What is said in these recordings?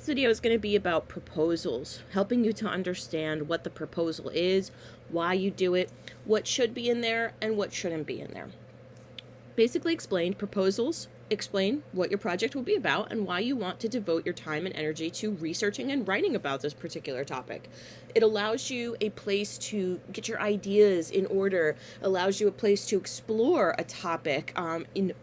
video is going to be about proposals, helping you to understand what the proposal is, why you do it, what should be in there, and what shouldn't be in there. Basically explained, proposals explain what your project will be about and why you want to devote your time and energy to researching and writing about this particular topic. It allows you a place to get your ideas in order, allows you a place to explore a topic,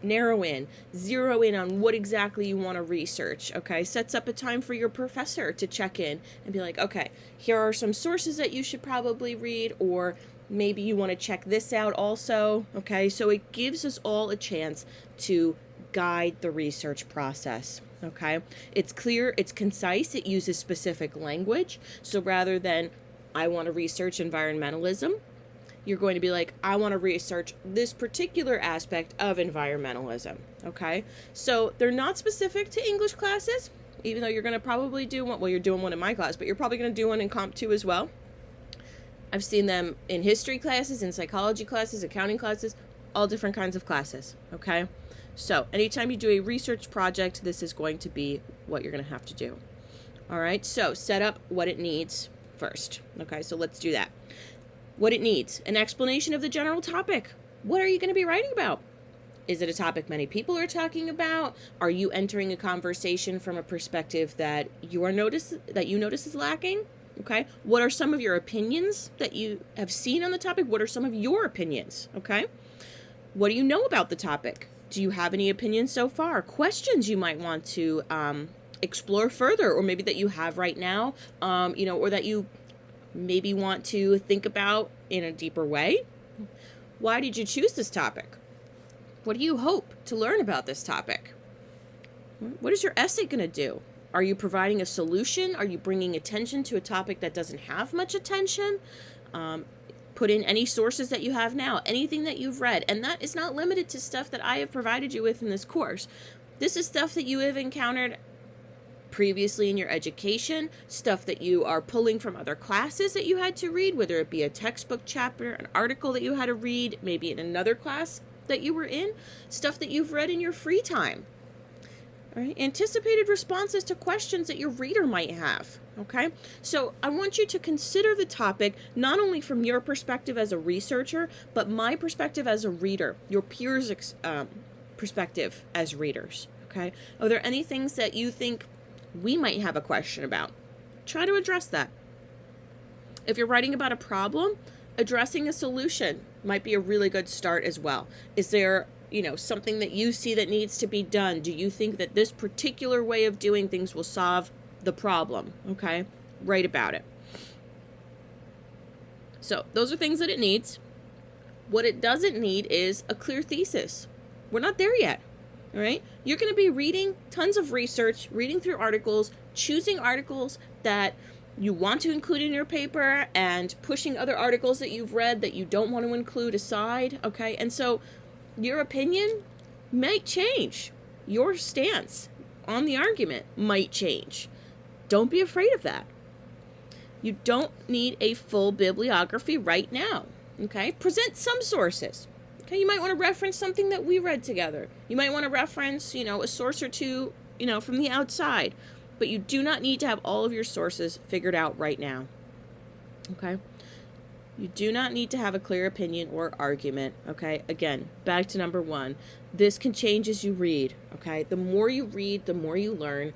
narrow in, zero in on what exactly you want to research, okay? Sets up a time for your professor to check in and be like, okay, here are some sources that you should probably read, or maybe you want to check this out also, okay? So it gives us all a chance to guide the research process, okay? It's clear, it's concise, it uses specific language. So rather than, I want to research environmentalism, you're going to be like, I want to research this particular aspect of environmentalism, okay? So they're not specific to English classes, even though you're going to probably do one, well, you're doing one in my class, but you're probably going to do one in Comp 2 as well. I've seen them in history classes, in psychology classes, accounting classes, all different kinds of classes, okay? So anytime you do a research project, this is going to be what you're going to have to do. All right, so set up what it needs first. Okay, so let's do that. What it needs, an explanation of the general topic. What are you going to be writing about? Is it a topic many people are talking about? Are you entering a conversation from a perspective that you notice is lacking? Okay, what are some of your opinions that you have seen on the topic? What are some of your opinions? Okay, what do you know about the topic? Do you have any opinions so far? Questions you might want to explore further, or maybe that you have right now, or that you maybe want to think about in a deeper way. Why did you choose this topic? What do you hope to learn about this topic? What is your essay going to do? Are you providing a solution? Are you bringing attention to a topic that doesn't have much attention? Put in any sources that you have now, anything that you've read. And that is not limited to stuff that I have provided you with in this course. This is stuff that you have encountered previously in your education, stuff that you are pulling from other classes that you had to read, whether it be a textbook chapter, an article that you had to read, maybe in another class that you were in, stuff that you've read in your free time. All right, anticipated responses to questions that your reader might have, okay? So I want you to consider the topic not only from your perspective as a researcher, but my perspective as a reader, your peers' perspective as readers, okay? Are there any things that you think we might have a question about? Try to address that. If you're writing about a problem, addressing a solution might be a really good start as well. Is there something that you see that needs to be done? Do you think that this particular way of doing things will solve the problem? Okay, write about it. So those are things that it needs. What it doesn't need is a clear thesis. We're not there yet. All right, you're going to be reading tons of research, reading through articles, choosing articles that you want to include in your paper, and pushing other articles that you've read that you don't want to include aside. Okay, and so your opinion might change. Your stance on the argument might change. Don't be afraid of that. You don't need a full bibliography right now. Okay? Present some sources. Okay? You might want to reference something that we read together. You might want to reference, a source or two, from the outside. But you do not need to have all of your sources figured out right now. Okay? You do not need to have a clear opinion or argument, okay? Again, back to number 1. This can change as you read, okay? The more you read, the more you learn,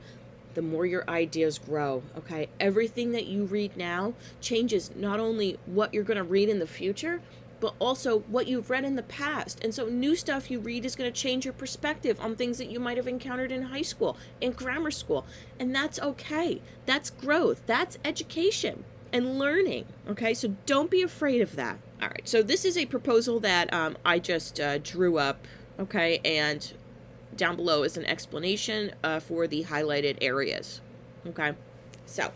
the more your ideas grow, okay? Everything that you read now changes not only what you're going to read in the future, but also what you've read in the past. And so new stuff you read is going to change your perspective on things that you might have encountered in high school, in grammar school. And that's okay. That's growth. That's education and learning, okay? So don't be afraid of that. All right, so this is a proposal that I just drew up, okay? And down below is an explanation for the highlighted areas, okay? So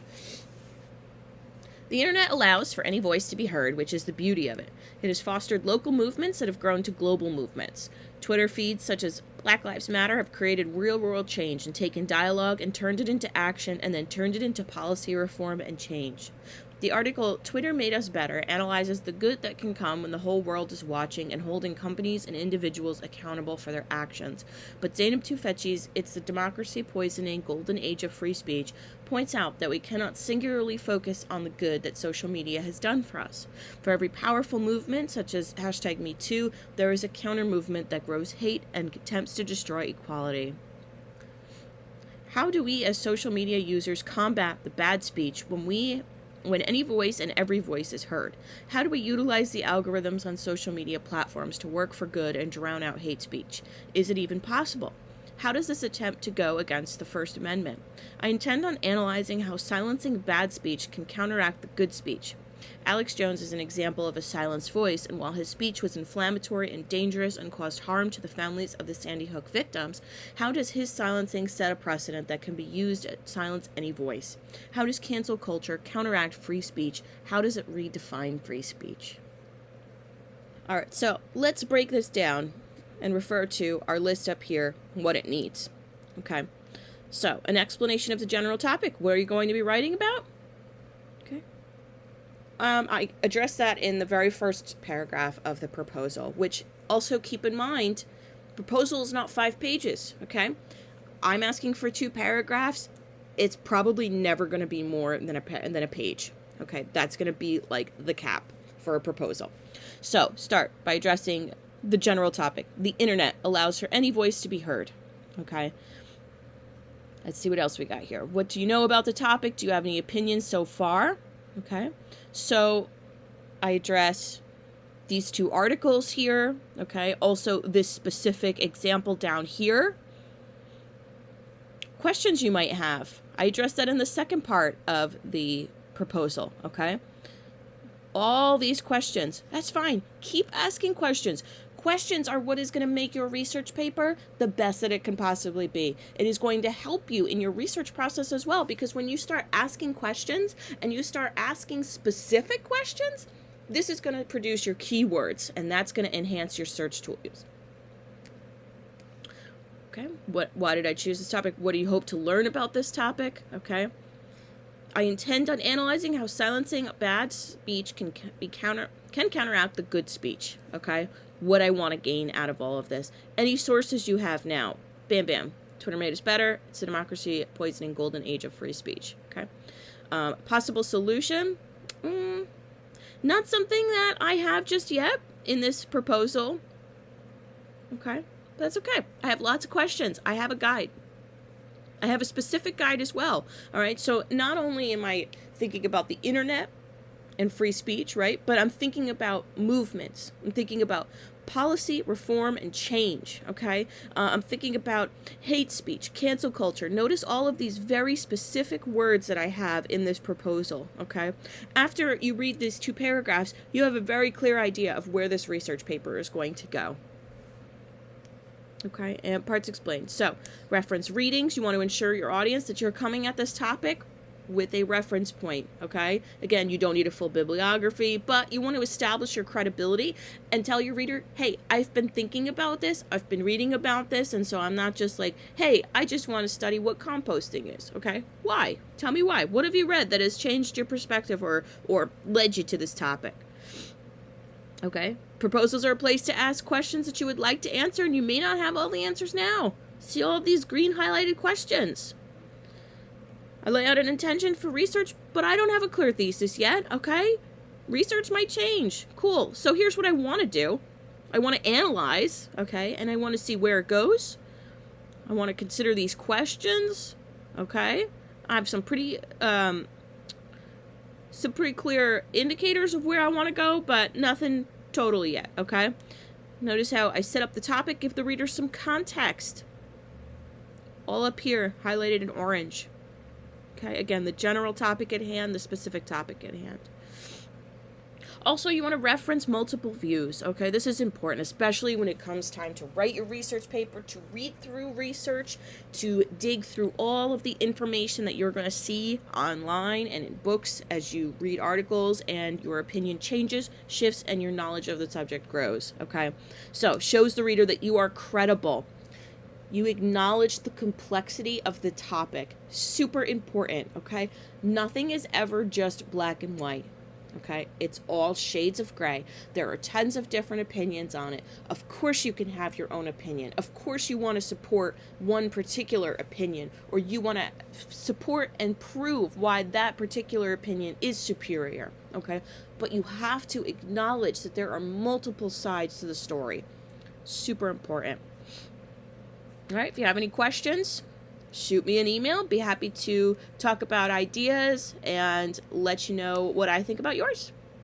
the internet allows for any voice to be heard, which is the beauty of it. It has fostered local movements that have grown to global movements. Twitter feeds such as Black Lives Matter have created real-world change and taken dialogue and turned it into action and then turned it into policy reform and change. The article, Twitter Made Us Better, analyzes the good that can come when the whole world is watching and holding companies and individuals accountable for their actions. But Zeynep Tufekci's It's the Democracy Poisoning Golden Age of Free Speech points out that we cannot singularly focus on the good that social media has done for us. For every powerful movement, such as #MeToo, there is a counter movement that grows hate and attempts to destroy equality. How do we as social media users combat the bad speech when any voice and every voice is heard? How do we utilize the algorithms on social media platforms to work for good and drown out hate speech? Is it even possible? How does this attempt to go against the First Amendment? I intend on analyzing how silencing bad speech can counteract the good speech. Alex Jones is an example of a silenced voice, and while his speech was inflammatory and dangerous and caused harm to the families of the Sandy Hook victims, how does his silencing set a precedent that can be used to silence any voice? How does cancel culture counteract free speech? How does it redefine free speech? All right, so let's break this down and refer to our list up here, what it needs. Okay, so an explanation of the general topic. What are you going to be writing about? I addressed that in the very first paragraph of the proposal, which also keep in mind, proposal is not 5 pages, okay? I'm asking for 2 paragraphs. It's probably never going to be more than a page, okay? That's going to be like the cap for a proposal. So start by addressing the general topic. The internet allows for any voice to be heard, okay? Let's see what else we got here. What do you know about the topic? Do you have any opinions so far? Okay, so I address these 2 articles here, okay, also this specific example down here. Questions you might have, I address that in the second part of the proposal, okay? All these questions, that's fine. Keep asking questions. Questions are what is going to make your research paper the best that it can possibly be. It is going to help you in your research process as well, because when you start asking questions and you start asking specific questions, this is going to produce your keywords, and that's going to enhance your search tools. Okay, why did I choose this topic? What do you hope to learn about this topic? Okay, I intend on analyzing how silencing bad speech can counteract the good speech. Okay, what I want to gain out of all of this. Any sources you have now. Bam, bam. Twitter Made Us Better. It's the Democracy Poisoning Golden Age of Free Speech. Okay. Possible solution. Not something that I have just yet in this proposal. Okay. That's okay. I have lots of questions. I have a guide. I have a specific guide as well. All right. So not only am I thinking about the internet and free speech, right? But I'm thinking about movements. I'm thinking about policy, reform, and change, okay? I'm thinking about hate speech, cancel culture. Notice all of these very specific words that I have in this proposal, okay? After you read these 2 paragraphs, you have a very clear idea of where this research paper is going to go. Okay, and parts explained. So, reference readings. You want to ensure your audience that you're coming at this topic with a reference point, okay? Again, you don't need a full bibliography, but you want to establish your credibility and tell your reader, hey, I've been thinking about this, I've been reading about this, and so I'm not just like, hey, I just want to study what composting is, okay? Why? Tell me why. What have you read that has changed your perspective or led you to this topic? Okay? Proposals are a place to ask questions that you would like to answer, and you may not have all the answers now. See all of these green highlighted questions. I lay out an intention for research, but I don't have a clear thesis yet, okay? Research might change. Cool. So here's what I want to do. I want to analyze, okay? And I want to see where it goes. I want to consider these questions, okay? I have some pretty clear indicators of where I want to go, but nothing totally yet, okay? Notice how I set up the topic, give the reader some context. All up here, highlighted in orange. Okay, again, the general topic at hand, the specific topic at hand. Also, you want to reference multiple views, okay? This is important, especially when it comes time to write your research paper, to read through research, to dig through all of the information that you're going to see online and in books as you read articles, and your opinion changes, shifts, and your knowledge of the subject grows, okay? So, shows the reader that you are credible. You acknowledge the complexity of the topic. Super important, okay? Nothing is ever just black and white, okay? It's all shades of gray. There are tons of different opinions on it. Of course you can have your own opinion. Of course you want to support one particular opinion, or you want to support and prove why that particular opinion is superior, okay? But you have to acknowledge that there are multiple sides to the story. Super important. All right, if you have any questions, shoot me an email. Be happy to talk about ideas and let you know what I think about yours.